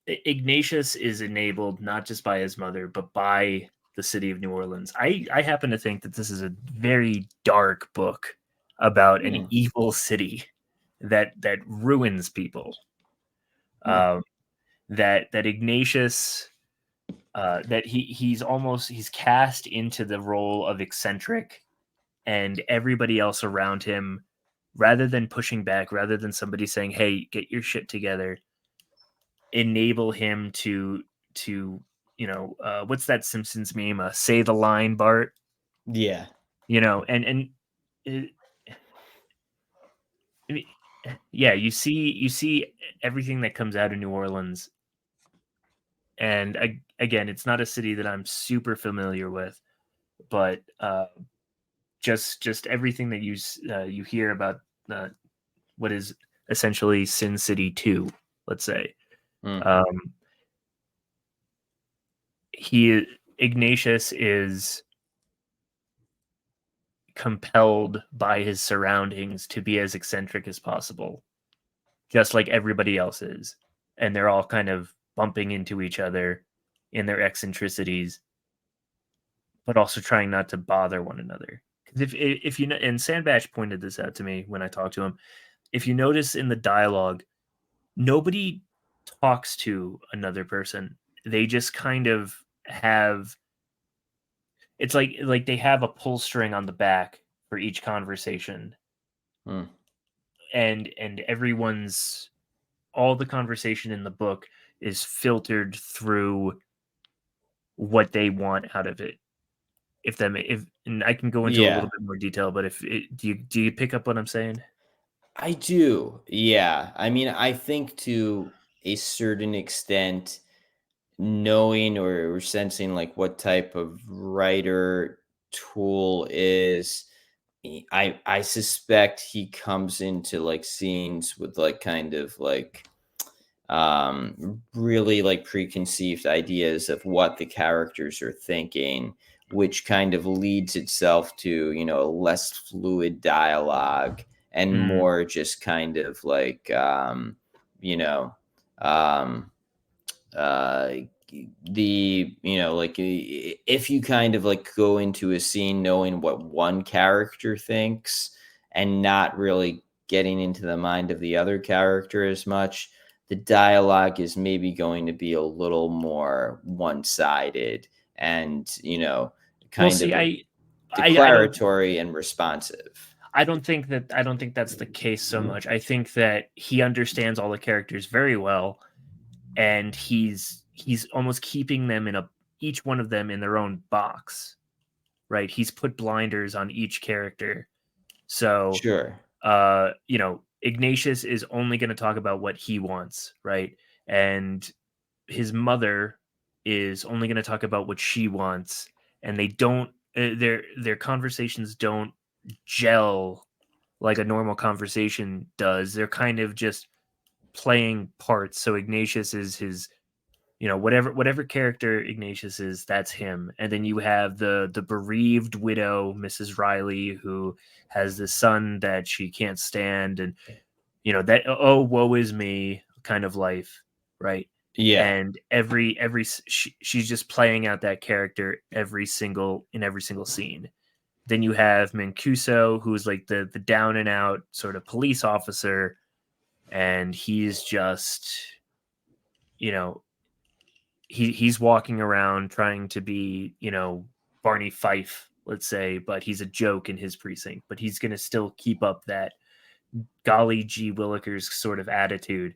Ignatius is enabled not just by his mother, but by the city of New Orleans. I happen to think that this is a very dark book about an evil city that ruins people. That Ignatius, that he's cast into the role of eccentric, and everybody else around him, rather than pushing back, rather than somebody saying, "Hey, get your shit together," enable him to what's that Simpsons meme? Say the line, Bart. Yeah. And it, I mean, yeah, you see everything that comes out of New Orleans, and again, it's not a city that I'm super familiar with, but just everything that you hear about what is essentially Sin City 2, let's say. Ignatius is compelled by his surroundings to be as eccentric as possible, just like everybody else is, and they're all kind of bumping into each other in their eccentricities, but also trying not to bother one another. Because if you know, and Sandbach pointed this out to me when I talked to him, if you notice in the dialogue, nobody talks to another person. They just kind of have, it's like they have a pull string on the back for each conversation. And all the conversation in the book is filtered through what they want out of it. And I can go into a little bit more detail, but do you pick up what I'm saying? I do. Yeah. I mean, I think to a certain extent, knowing or sensing like what type of writer Toole is, I suspect he comes into like scenes with like kind of like really like preconceived ideas of what the characters are thinking, which kind of leads itself to, less fluid dialogue and more just kind of like you know um like if you kind of like go into a scene knowing what one character thinks and not really getting into the mind of the other character as much, the dialogue is maybe going to be a little more one-sided and kind of declaratory and responsive. I don't think that's the case so much. I think that he understands all the characters very well, and he's almost keeping them each one of them in their own box, right? He's put blinders on each character. So sure. Ignatius is only going to talk about what he wants, right? And his mother is only going to talk about what she wants, and they don't their conversations don't gel like a normal conversation does. They're kind of just playing parts. So Ignatius is his, whatever character Ignatius is, that's him. And then you have the bereaved widow, Mrs. Riley, who has this son that she can't stand, and that, oh, woe is me kind of life, right? Yeah. And she's just playing out that character in every single scene. Then you have Mancuso, who's like the down and out sort of police officer, and he's just, he's walking around trying to be, Barney Fife, let's say, but he's a joke in his precinct. But he's going to still keep up that golly gee willikers sort of attitude,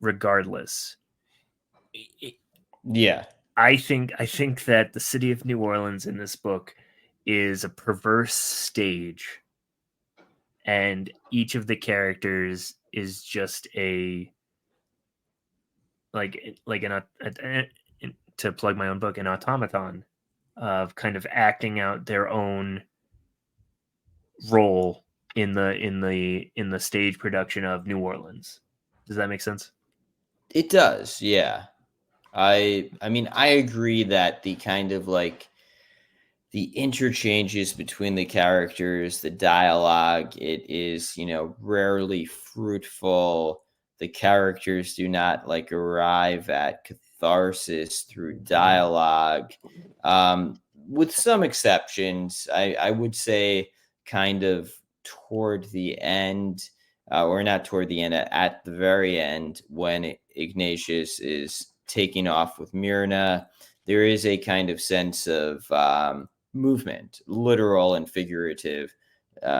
regardless. Yeah. I think that the city of New Orleans in this book is a perverse stage, and each of the characters is just to plug my own book, an automaton of kind of acting out their own role in the stage production of New Orleans. Does that make sense? It does. Yeah. I mean, I agree that the kind of like the interchanges between the characters, the dialogue, it is, rarely fruitful. the characters do not like arrive at catharsis through dialogue, with some exceptions. I would say kind of toward the end, or not toward the end, at the very end, when Ignatius is taking off with Myrna, there is a kind of sense of movement, literal and figurative,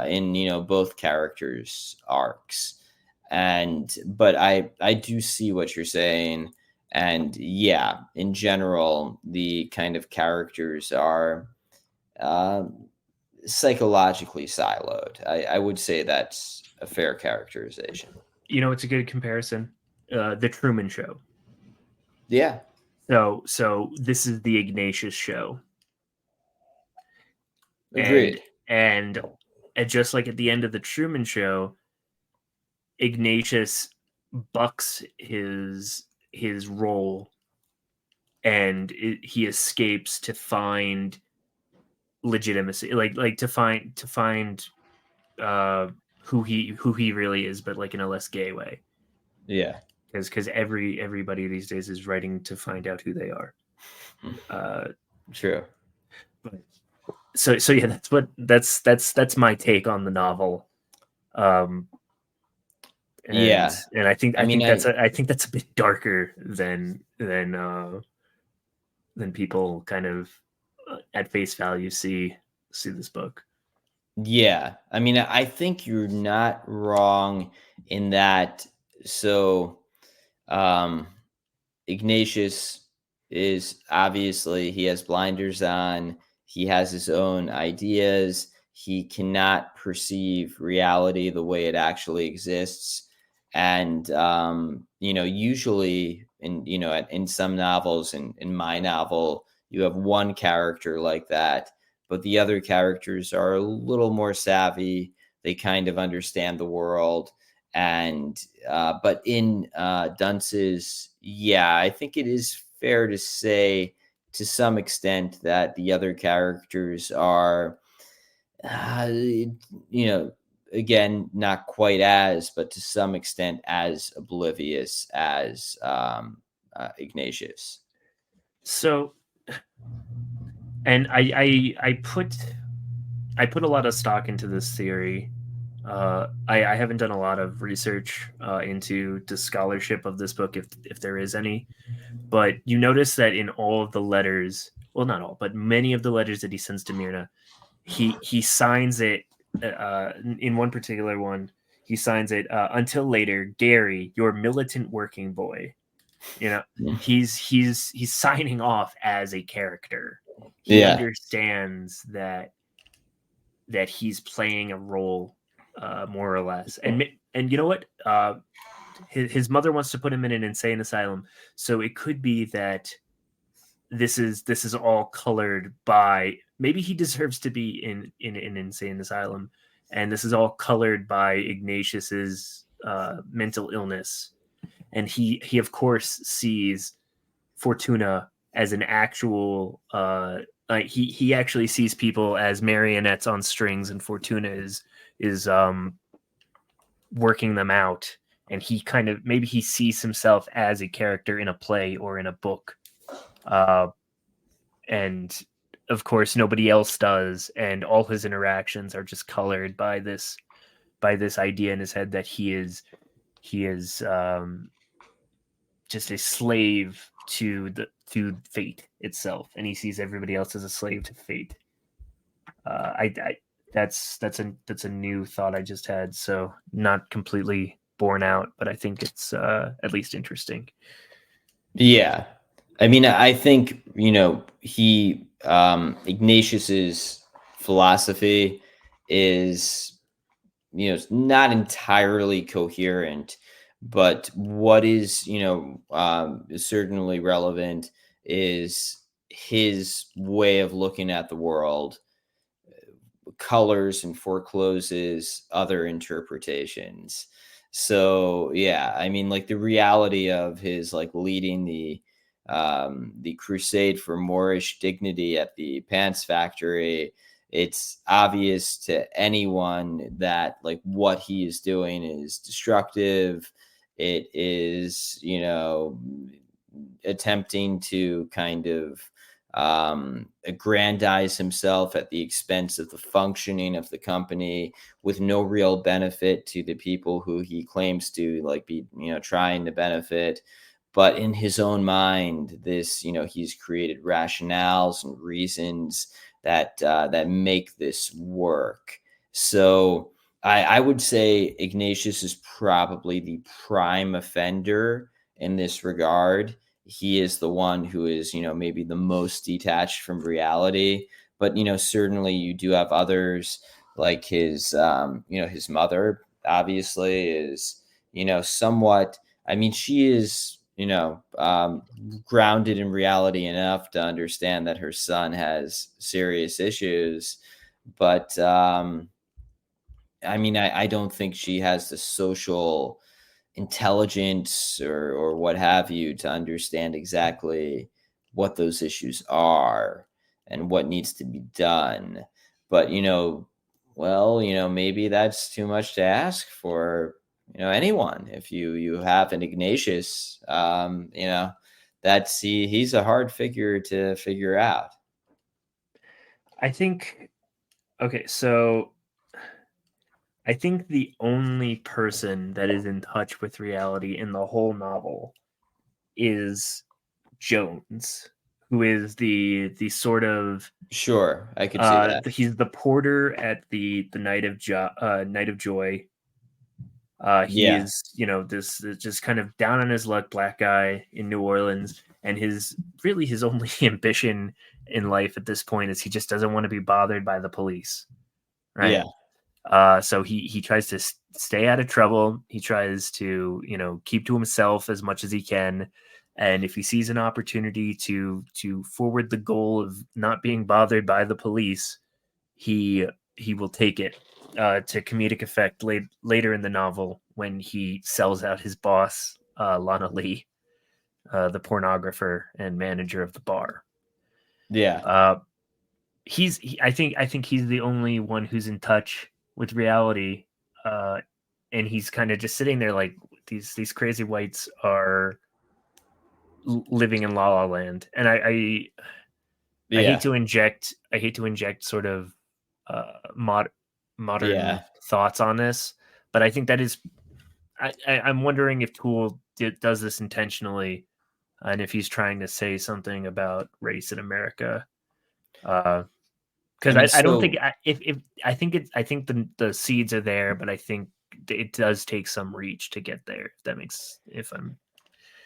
in both characters' arcs. But I do see what you're saying, and yeah, in general, the kind of characters are psychologically siloed. I would say that's a fair characterization. It's a good comparison. The Truman Show. Yeah. So this is the Ignatius show. Agreed. And just like at the end of the Truman Show, Ignatius bucks his role, and he escapes to find legitimacy, like to find who he really is, but like in a less gay way. Yeah. Because everybody these days is writing to find out who they are. True. But so yeah, that's my take on the novel. And I think that's a bit darker than people kind of at face value see this book. Yeah, I mean, I think you're not wrong in that. So, Ignatius is obviously, he has blinders on. He has his own ideas. He cannot perceive reality the way it actually exists. And, usually in some novels, in my novel, you have one character like that, but the other characters are a little more savvy. They kind of understand the world. And, but in Dunces, yeah, I think it is fair to say to some extent that the other characters are, again, not quite as, but to some extent as oblivious as Ignatius. So, and I put a lot of stock into this theory. I haven't done a lot of research into the scholarship of this book, if there is any. But you notice that in all of the letters, well, not all, but many of the letters that he sends to Myrna, he signs it. In one particular one, he signs it, "Until later, Gary, your militant working boy." He's signing off as a character. He understands that he's playing a role, more or less. And you know what? His mother wants to put him in an insane asylum, so it could be that this is all colored by, maybe he deserves to be in an insane asylum, and this is all colored by Ignatius's mental illness. And he of course sees Fortuna as an actual, he actually sees people as marionettes on strings, and Fortuna is working them out. And he kind of, maybe he sees himself as a character in a play or in a book. And of course nobody else does. And all his interactions are just colored by this idea in his head that he is just a slave to fate itself. And he sees everybody else as a slave to fate. That's a new thought I just had. So not completely borne out, but I think it's at least interesting. Yeah. I mean, I think, Ignatius's philosophy is, not entirely coherent, but what is, certainly relevant is his way of looking at the world colors and forecloses other interpretations. So yeah, I mean, like the reality of his like leading the crusade for Moorish dignity at the pants factory, it's obvious to anyone that like what he is doing is destructive. It is, attempting to kind of aggrandize himself at the expense of the functioning of the company, with no real benefit to the people who he claims to like be, trying to benefit. But in his own mind, this, he's created rationales and reasons that make this work. So I would say Ignatius is probably the prime offender in this regard. He is the one who is, maybe the most detached from reality. But, certainly you do have others like his mother, obviously, is, somewhat, I mean, she is, grounded in reality enough to understand that her son has serious issues. But, I mean, I don't think she has the social intelligence or what have you to understand exactly what those issues are and what needs to be done. But, well, maybe that's too much to ask for, anyone. If you have an Ignatius, he's a hard figure to figure out. I think, okay, so I think the only person that is in touch with reality in the whole novel is Jones, who is the sort of Sure, I could see that. he's the porter at the Night of Joy. He Yeah, is, this just kind of down on his luck black guy in New Orleans, and his only ambition in life at this point is he just doesn't want to be bothered by the police, right? yeah, So he tries to stay out of trouble. He tries to, keep to himself as much as he can. And if he sees an opportunity to forward the goal of not being bothered by the police, he will take it, to comedic effect later in the novel when he sells out his boss, Lana Lee, the pornographer and manager of the bar. yeah. Uh, I think he's the only one who's in touch with reality, and he's kind of just sitting there like these crazy whites are living in La La Land, and I hate Yeah, to inject sort of modern yeah. thoughts on this, but I think that is I'm wondering if Toole does this intentionally, and if he's trying to say something about race in America. I Because mean, I don't think so if I think the seeds are there, but I think it does take some reach to get there. If I'm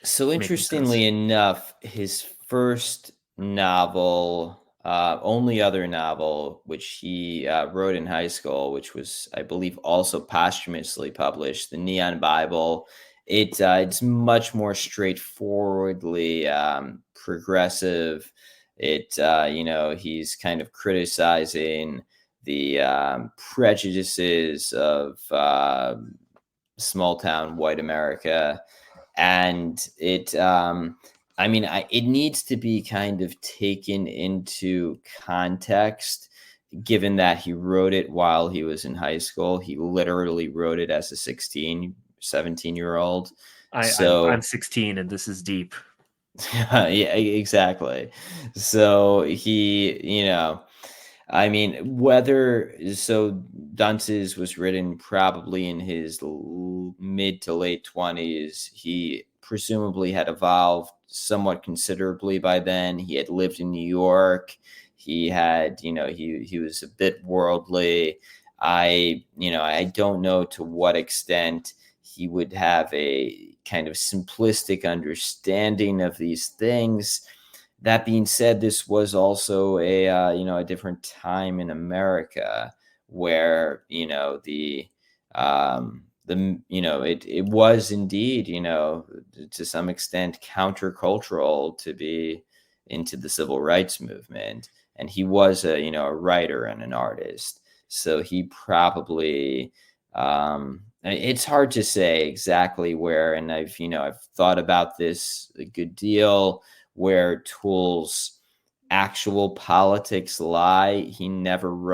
making sense. interestingly enough, his first novel, only other novel, which he wrote in high school, which was, I believe, also posthumously published, The Neon Bible. It's much more straightforwardly progressive. He's kind of criticizing the prejudices of small town white America. And it needs to be kind of taken into context, given that he wrote it while he was in high school. He literally wrote it as a 17-year-old. I'm So 16 and this is deep. yeah, exactly. So Dunces was written probably in his mid to late 20s. He presumably had evolved somewhat considerably by then. He had lived in New York. He had, he was a bit worldly. I don't know to what extent he would have a kind of simplistic understanding of these things. That being said, this was also a different time in America where it was indeed to some extent countercultural to be into the civil rights movement, and he was a writer and an artist, so he probably it's hard to say exactly where, and I've thought about this a good deal, where Toole's actual politics lie. He never wrote